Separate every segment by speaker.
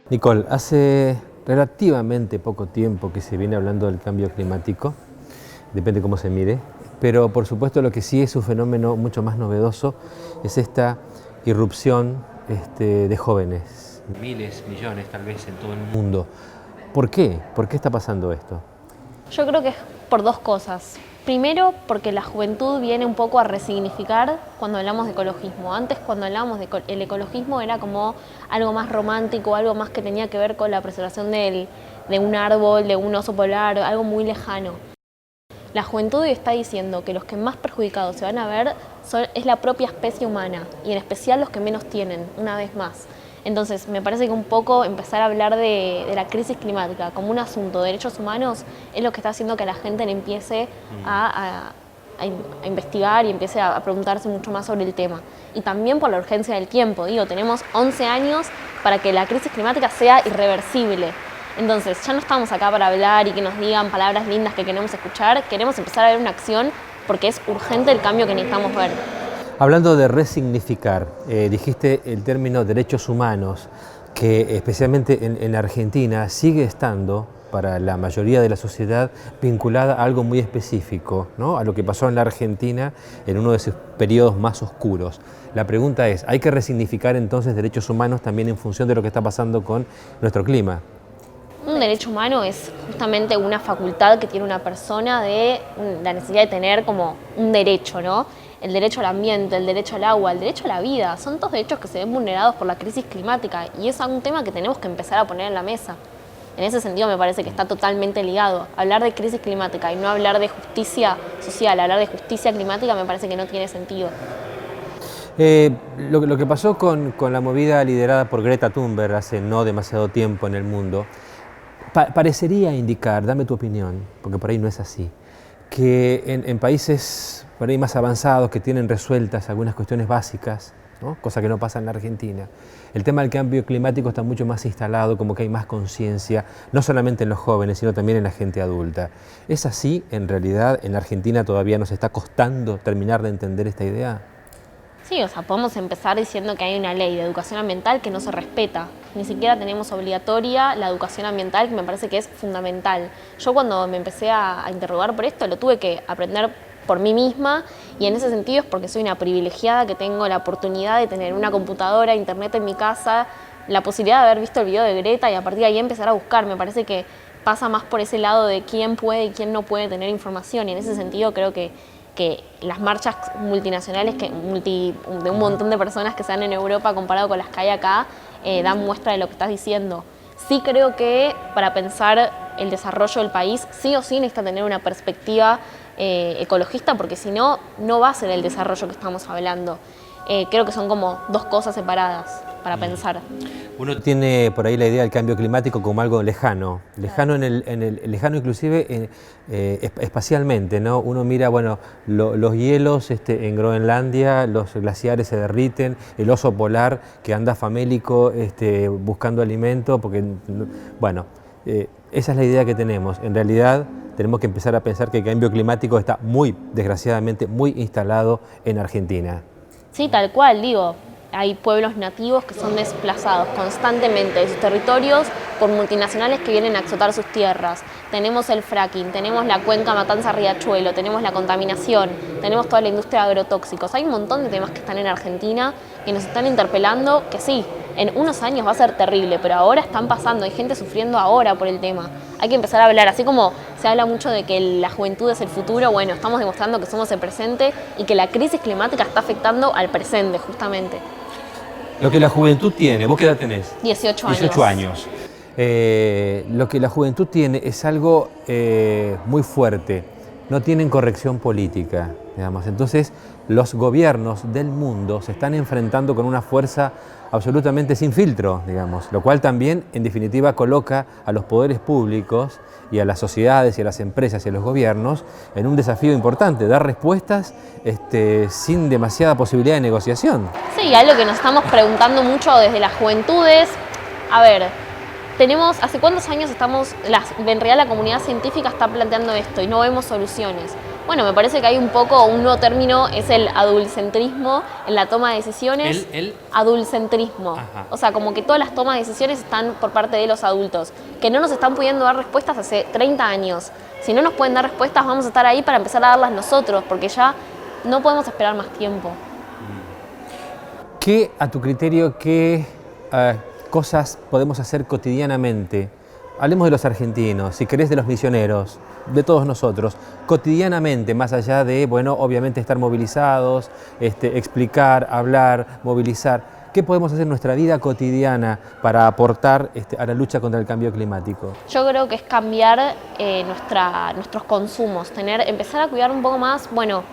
Speaker 1: Nicole, hace relativamente poco tiempo que se viene hablando del cambio climático, depende cómo se mire, pero por supuesto lo que sí es un fenómeno mucho más novedoso es esta irrupción de jóvenes, miles, millones tal vez en todo el mundo. ¿Por qué? ¿Por qué está pasando esto?
Speaker 2: Yo creo que es por dos cosas. Primero, porque la juventud viene un poco a resignificar cuando hablamos de ecologismo. Antes, cuando hablábamos del ecologismo, era como algo más romántico, algo más que tenía que ver con la preservación de un árbol, de un oso polar, algo muy lejano. La juventud hoy está diciendo que los que más perjudicados se van a ver es la propia especie humana, y en especial los que menos tienen, una vez más. Entonces, me parece que un poco empezar a hablar de la crisis climática como un asunto de derechos humanos es lo que está haciendo que la gente le empiece a investigar y empiece a preguntarse mucho más sobre el tema. Y también por la urgencia del tiempo. Tenemos 11 años para que la crisis climática sea irreversible. Entonces, ya no estamos acá para hablar y que nos digan palabras lindas que queremos escuchar. Queremos empezar a ver una acción porque es urgente el cambio que necesitamos ver.
Speaker 1: Hablando de resignificar, dijiste el término derechos humanos, que especialmente en la Argentina sigue estando, para la mayoría de la sociedad, vinculada a algo muy específico, ¿no? A lo que pasó en la Argentina en uno de sus periodos más oscuros. La pregunta es, ¿hay que resignificar entonces derechos humanos también en función de lo que está pasando con nuestro clima?
Speaker 2: Un derecho humano es justamente una facultad que tiene una persona de la necesidad de tener como un derecho, ¿no? El derecho al ambiente, el derecho al agua, el derecho a la vida, son todos derechos que se ven vulnerados por la crisis climática y es un tema que tenemos que empezar a poner en la mesa. En ese sentido me parece que está totalmente ligado. Hablar de crisis climática y no hablar de justicia social, hablar de justicia climática me parece que no tiene sentido.
Speaker 1: Lo que pasó con la movida liderada por Greta Thunberg hace no demasiado tiempo en el mundo, parecería indicar, dame tu opinión, porque por ahí no es así, que en países por ahí más avanzados que tienen resueltas algunas cuestiones básicas, ¿no? Cosa que no pasa en la Argentina, el tema del cambio climático está mucho más instalado, como que hay más conciencia, no solamente en los jóvenes, sino también en la gente adulta. ¿Es así en realidad? ¿En la Argentina todavía nos está costando terminar de entender esta idea?
Speaker 2: Sí, podemos empezar diciendo que hay una ley de educación ambiental que no se respeta. Ni siquiera tenemos obligatoria la educación ambiental, que me parece que es fundamental. Yo cuando me empecé a interrogar por esto, lo tuve que aprender por mí misma, y en ese sentido es porque soy una privilegiada que tengo la oportunidad de tener una computadora, internet en mi casa, la posibilidad de haber visto el video de Greta y a partir de ahí empezar a buscar. Me parece que pasa más por ese lado de quién puede y quién no puede tener información, y en ese sentido creo que las marchas multinacionales de un montón de personas que se dan en Europa comparado con las que hay acá, dan muestra de lo que estás diciendo. Sí creo que para pensar el desarrollo del país, sí o sí necesita tener una perspectiva ecologista, porque si no, no va a ser el desarrollo que estamos hablando. Creo que son como dos cosas separadas para pensar.
Speaker 1: Uno tiene por ahí la idea del cambio climático como algo lejano, lejano lejano inclusive espacialmente, ¿no? Uno mira, bueno, los hielos en Groenlandia, los glaciares se derriten, el oso polar que anda famélico buscando alimento, porque, bueno, esa es la idea que tenemos. En realidad tenemos que empezar a pensar que el cambio climático está desgraciadamente, muy instalado en Argentina.
Speaker 2: Sí, tal cual, hay pueblos nativos que son desplazados constantemente de sus territorios por multinacionales que vienen a explotar sus tierras. Tenemos el fracking, tenemos la cuenca Matanza-Riachuelo, tenemos la contaminación, tenemos toda la industria de agrotóxicos. Hay un montón de temas que están en Argentina que nos están interpelando, que sí, en unos años va a ser terrible, pero ahora están pasando, hay gente sufriendo ahora por el tema. Hay que empezar a hablar, así como se habla mucho de que la juventud es el futuro, bueno, estamos demostrando que somos el presente y que la crisis climática está afectando al presente, justamente.
Speaker 1: Lo que la juventud tiene, ¿vos qué edad tenés?
Speaker 2: 18 años.
Speaker 1: 18 años. Lo que la juventud tiene es algo muy fuerte, no tienen corrección política, digamos. Entonces, los gobiernos del mundo se están enfrentando con una fuerza absolutamente sin filtro, digamos, lo cual también, en definitiva, coloca a los poderes públicos y a las sociedades y a las empresas y a los gobiernos en un desafío importante, dar respuestas sin demasiada posibilidad de negociación.
Speaker 2: Sí, algo que nos estamos preguntando mucho desde las juventudes. A ver, ¿hace cuántos años en realidad la comunidad científica está planteando esto y no vemos soluciones? Bueno, me parece que hay un poco, un nuevo término, es el adultcentrismo en la toma de decisiones.
Speaker 1: El
Speaker 2: adultcentrismo.
Speaker 1: Ajá.
Speaker 2: O sea, como que todas las tomas de decisiones están por parte de los adultos, que no nos están pudiendo dar respuestas hace 30 años. Si no nos pueden dar respuestas, vamos a estar ahí para empezar a darlas nosotros, porque ya no podemos esperar más tiempo.
Speaker 1: ¿Qué, a tu criterio, qué cosas podemos hacer cotidianamente? Hablemos de los argentinos, si querés de los misioneros, de todos nosotros, cotidianamente, más allá de, bueno, obviamente estar movilizados, explicar, hablar, movilizar. ¿Qué podemos hacer en nuestra vida cotidiana para aportar a la lucha contra el cambio climático?
Speaker 2: Yo creo que es cambiar nuestros consumos, empezar a cuidar un poco más, bueno,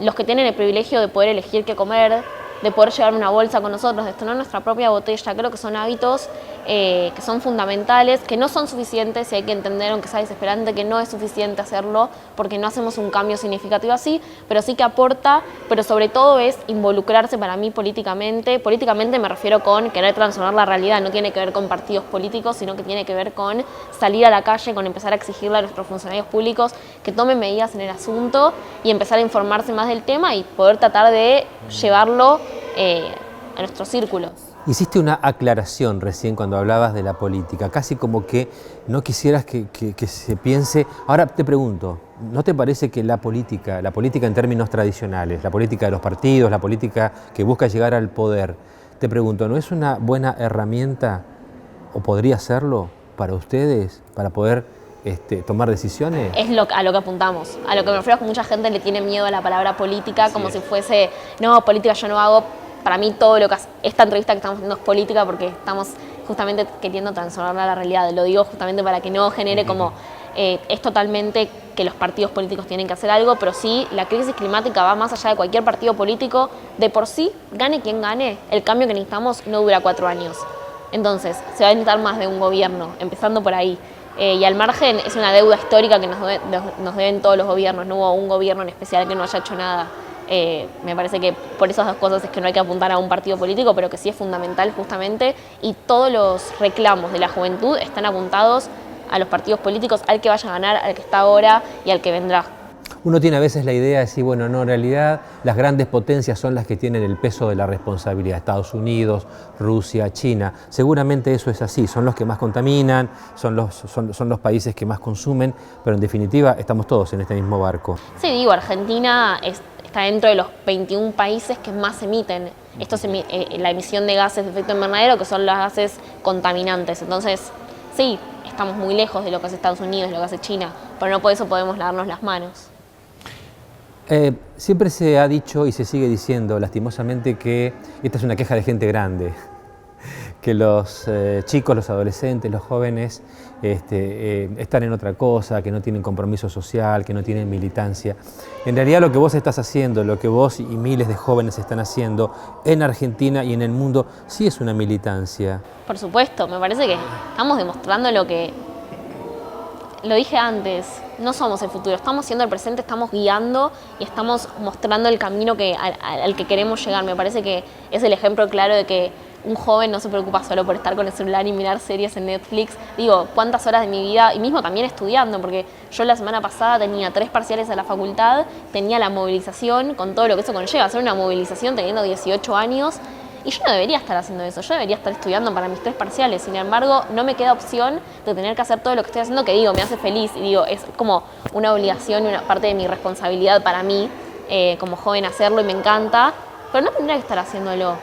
Speaker 2: los que tienen el privilegio de poder elegir qué comer, de poder llevar una bolsa con nosotros, de tener nuestra propia botella. Creo que son hábitos que son fundamentales, que no son suficientes y hay que entender, aunque sea desesperante, que no es suficiente hacerlo porque no hacemos un cambio significativo así, pero sí que aporta, pero sobre todo es involucrarse para mí políticamente. Políticamente me refiero con querer transformar la realidad, no tiene que ver con partidos políticos, sino que tiene que ver con salir a la calle, con empezar a exigirle a nuestros funcionarios públicos que tomen medidas en el asunto y empezar a informarse más del tema y poder tratar de llevarlo a nuestros círculos.
Speaker 1: Hiciste una aclaración recién cuando hablabas de la política, casi como que no quisieras que se piense. Ahora te pregunto, ¿no te parece que la política en términos tradicionales, la política de los partidos, la política que busca llegar al poder, te pregunto, ¿no es una buena herramienta, o podría serlo, para ustedes, para poder tomar decisiones?
Speaker 2: Es a lo que apuntamos. A lo que me refiero es que mucha gente le tiene miedo a la palabra política, como si fuese, no, política yo no hago. Para mí todo lo que esta entrevista que estamos haciendo es política porque estamos justamente queriendo transformar la realidad. Lo digo justamente para que no genere como es totalmente que los partidos políticos tienen que hacer algo, pero sí la crisis climática va más allá de cualquier partido político. De por sí, gane quien gane, el cambio que necesitamos no dura 4 años. Entonces, se va a necesitar más de un gobierno, empezando por ahí. Y al margen es una deuda histórica que nos deben todos los gobiernos. No hubo un gobierno en especial que no haya hecho nada. Me parece que por esas dos cosas es que no hay que apuntar a un partido político, pero que sí es fundamental justamente, y todos los reclamos de la juventud están apuntados a los partidos políticos, al que vaya a ganar, al que está ahora y al que vendrá.
Speaker 1: Uno tiene a veces la idea de decir, bueno, no, en realidad las grandes potencias son las que tienen el peso de la responsabilidad. Estados Unidos, Rusia, China. Seguramente eso es así, son los que más contaminan, son los países que más consumen, pero en definitiva estamos todos en este mismo barco.
Speaker 2: Sí, digo, Argentina está dentro de los 21 países que más emiten. Esto es la emisión de gases de efecto invernadero, que son los gases contaminantes. Entonces, sí, estamos muy lejos de lo que hace Estados Unidos, de lo que hace China, pero no por eso podemos lavarnos las manos.
Speaker 1: Siempre se ha dicho y se sigue diciendo, lastimosamente, que esta es una queja de gente grande, que los chicos, los adolescentes, los jóvenes están en otra cosa, que no tienen compromiso social, que no tienen militancia. En realidad lo que vos estás haciendo, lo que vos y miles de jóvenes están haciendo en Argentina y en el mundo, sí es una militancia.
Speaker 2: Por supuesto, me parece que estamos demostrando lo que... Lo dije antes, no somos el futuro, estamos siendo el presente, estamos guiando y estamos mostrando el camino al que queremos llegar. Me parece que es el ejemplo claro de que un joven no se preocupa solo por estar con el celular y mirar series en Netflix. Digo, cuántas horas de mi vida, y mismo también estudiando, porque yo la semana pasada tenía 3 parciales a la facultad, tenía la movilización, con todo lo que eso conlleva, hacer una movilización teniendo 18 años, y yo no debería estar haciendo eso, yo debería estar estudiando para mis 3 parciales. Sin embargo, no me queda opción de tener que hacer todo lo que estoy haciendo, que digo, me hace feliz, y digo, es como una obligación y una parte de mi responsabilidad para mí, como joven hacerlo, y me encanta, pero no tendría que estar haciéndolo.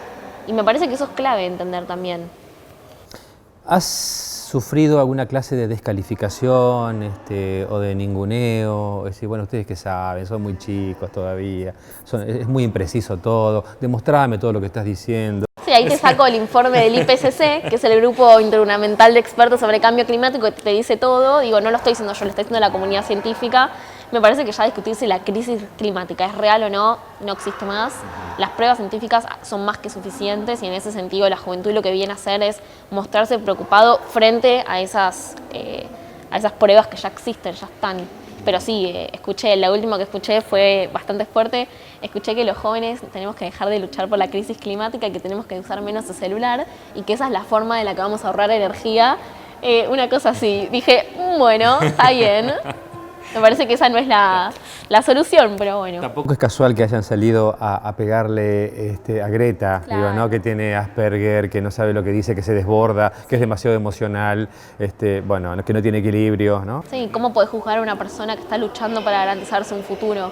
Speaker 2: Y me parece que eso es clave entender también.
Speaker 1: ¿Has sufrido alguna clase de descalificación o de ninguneo? Es decir, bueno, ustedes que saben, son muy chicos todavía, es muy impreciso todo, demostrame todo lo que estás diciendo.
Speaker 2: Sí, ahí te saco el informe del IPCC, que es el Grupo Intergubernamental de Expertos sobre Cambio Climático, que te dice todo. Digo, no lo estoy diciendo yo, lo está diciendo la comunidad científica. Me parece que ya discutir si la crisis climática es real o no, no existe más. Las pruebas científicas son más que suficientes y en ese sentido la juventud lo que viene a hacer es mostrarse preocupado frente a esas pruebas que ya existen, ya están. Pero sí, la última que escuché fue bastante fuerte. Escuché que los jóvenes tenemos que dejar de luchar por la crisis climática y que tenemos que usar menos el celular y que esa es la forma de la que vamos a ahorrar energía. Una cosa así. Dije, bueno, está bien. Me parece que esa no es la solución, pero bueno.
Speaker 1: Tampoco es casual que hayan salido a pegarle a Greta,
Speaker 2: Claro.
Speaker 1: digo, ¿no? Que tiene Asperger, que no sabe lo que dice, que se desborda, que es demasiado emocional, bueno, que no tiene equilibrio, ¿no?
Speaker 2: Sí, ¿cómo podés juzgar a una persona que está luchando para garantizarse un futuro?